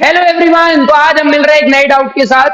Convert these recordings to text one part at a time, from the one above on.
Hello everyone. तो आज हम मिल रहे हैं एक नए डाउट के साथ।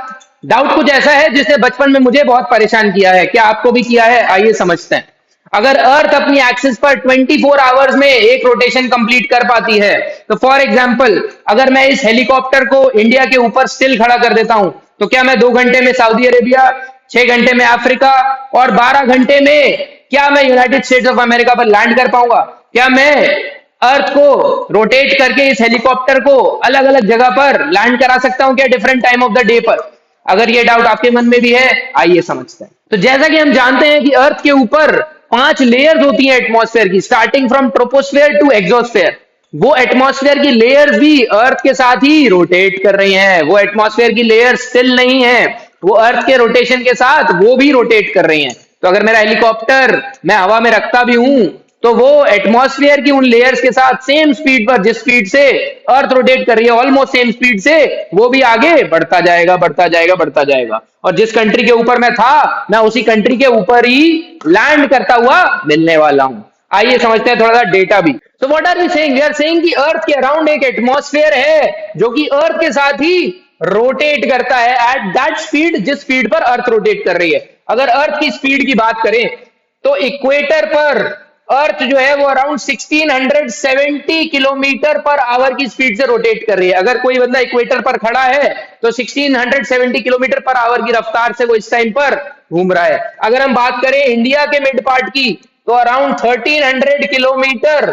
डाउट कुछ ऐसा है जिसने बचपन में मुझे बहुत परेशान किया है। क्या आपको भी किया है? आइए समझते हैं। अगर अर्थ अपनी एक्सिस पर 24 आवर्स में एक रोटेशन कंप्लीट कर पाती है, तो फॉर एग्जांपल अगर मैं इस हेलीकॉप्टर को इंडिया के ऊपर स्टिल खड़ा कर देता हूं, तो क्या मैं 2 घंटे में सऊदी अरेबिया, 6 घंटे में अफ्रीका और 12 घंटे में क्या मैं यूनाइटेड स्टेट्स ऑफ अमेरिका पर लैंड कर पाऊंगा? क्या मैं अर्थ को रोटेट करके इस हेलीकॉप्टर को अलग अलग जगह पर लैंड करा सकता हूं क्या, different time of the day पर? अगर ये डाउट आपके मन में भी है, आइए समझते हैं। तो जैसा कि हम जानते हैं कि अर्थ के ऊपर 5 लेयर्स होती हैं एटमॉस्फेयर की, starting from troposphere to exosphere. वो एटमॉस्फेयर की लेयर्स भी अर्थ के साथ ही रोटेट कर रही हैं। वो एटमॉस्फेयर की लेयर्स स्टिल नहीं है, वो अर्थ के रोटेशन के साथ वो भी रोटेट कर रही हैं। तो अगर मेरा हेलीकॉप्टर मैं हवा में रखता भी हूं, तो वो एटमॉस्फेयर की उन लेयर्स के साथ सेम स्पीड पर, जिस स्पीड से अर्थ रोटेट कर रही है, ऑलमोस्ट सेम स्पीड से वो भी आगे बढ़ता जाएगा, बढ़ता जाएगा, बढ़ता जाएगा। और जिस कंट्री के ऊपर मैं था, मैं उसी कंट्री के ऊपर ही लैंड करता हुआ मिलने वाला हूं। आइए समझते हैं थोड़ा सा डेटा भी। तो what are we saying? We are saying कि अर्थ के अराउंड एक एटमॉस्फेयर है जो कि अर्थ के साथ ही रोटेट करता है एट दैट स्पीड, जिस स्पीड पर अर्थ रोटेट कर रही है। अगर अर्थ की स्पीड की बात करें, तो इक्वेटर पर अर्थ जो है वो अराउंड 1670 किलोमीटर पर आवर की स्पीड से रोटेट कर रही है। अगर कोई बंदा इक्वेटर पर खड़ा है, तो 1670 किलोमीटर पर आवर की रफ्तार से वो इस टाइम पर घूम रहा है। अगर हम बात करें इंडिया के मिड पार्ट की, तो अराउंड 1300 किलोमीटर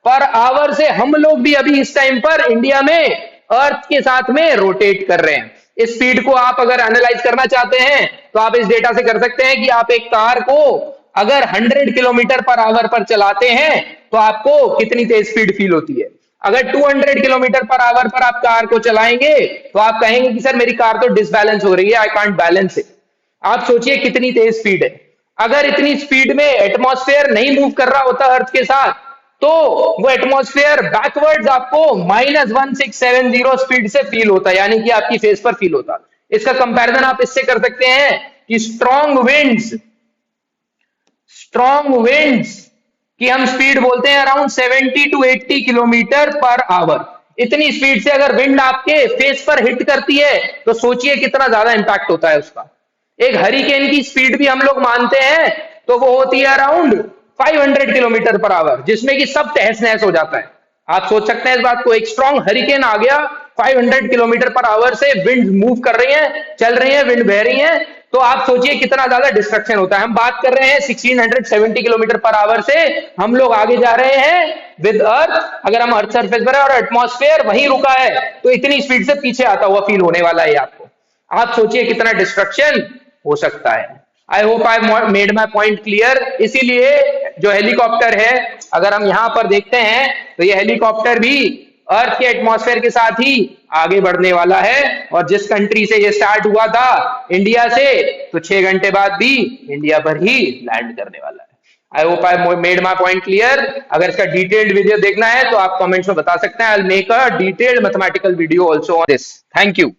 पर आवर से हम लोग भी अभी इस टाइम पर इंडिया में अर्थ के साथ में रोटेट कर रहे हैं। इस स्पीड को आप अगर एनालाइज करना चाहते हैं, तो आप इस डेटा से कर सकते हैं कि आप एक कार को अगर 100 किलोमीटर पर आवर पर चलाते हैं, तो आपको कितनी तेज स्पीड फील होती है। अगर 200 किलोमीटर पर आवर पर आप कार को चलाएंगे, तो आप कहेंगे कि सर मेरी कार तो डिसबैलेंस हो रही है, आई कांट बैलेंस इट। आप सोचिए कितनी तेज स्पीड है। अगर इतनी स्पीड में एटमॉस्फेयर नहीं मूव कर रहा होता अर्थ के साथ, तो वो एटमॉस्फेयर बैकवर्ड्स आपको -1670 स्पीड से फील होता, यानी कि आपकी फेस पर फील होता। इसका कंपैरिजन आप इससे कर सकते हैं कि स्ट्रॉन्ग विंड्स की हम स्पीड बोलते हैं around 70 to 80 kilometre per hour. इतनी स्पीड से अगर विंड आपके फेस पर हिट करती है, तो सोचिए कितना ज्यादा इंपैक्ट होता है उसका। एक हरिकेन की स्पीड भी हम लोग मानते हैं, तो वो होती है अराउंड 500 किलोमीटर पर आवर, जिसमें कि सब तहस नहस हो जाता है। आप सोच सकते हैं इस बात को। एक स्ट्रॉन्ग हरिकेन आ गया, 500 किलोमीटर पर आवर से विंड मूव कर रही है, चल रही है, विंड बह रही है, तो आप सोचिए कितना ज्यादा डिस्ट्रक्शन होता है। हम बात कर रहे हैं 1670 किलोमीटर पर आवर से हम लोग आगे जा रहे हैं विद अर्थ। अगर हम अर्थ सरफेस पर है और एटमॉस्फेयर वहीं रुका है, तो इतनी स्पीड से पीछे आता हुआ फील होने वाला है आपको। आप सोचिए कितना डिस्ट्रक्शन हो सकता है। I hope I made my point clear. इसीलिए जो हेलीकॉप्टर है, अगर हम यहां पर देखते हैं, तो ये हेलीकॉप्टर भी अर्थ के एटमॉस्फेयर के साथ ही आगे बढ़ने वाला है। और जिस कंट्री से ये स्टार्ट हुआ था, इंडिया से, तो 6 घंटे बाद भी इंडिया पर ही लैंड करने वाला है। I hope I made my point clear. अगर इसका डिटेल्ड वीडियो देखना है, तो आप कमेंट्स में बता सकते हैं। I will make a detailed mathematical video also on this. Thank you.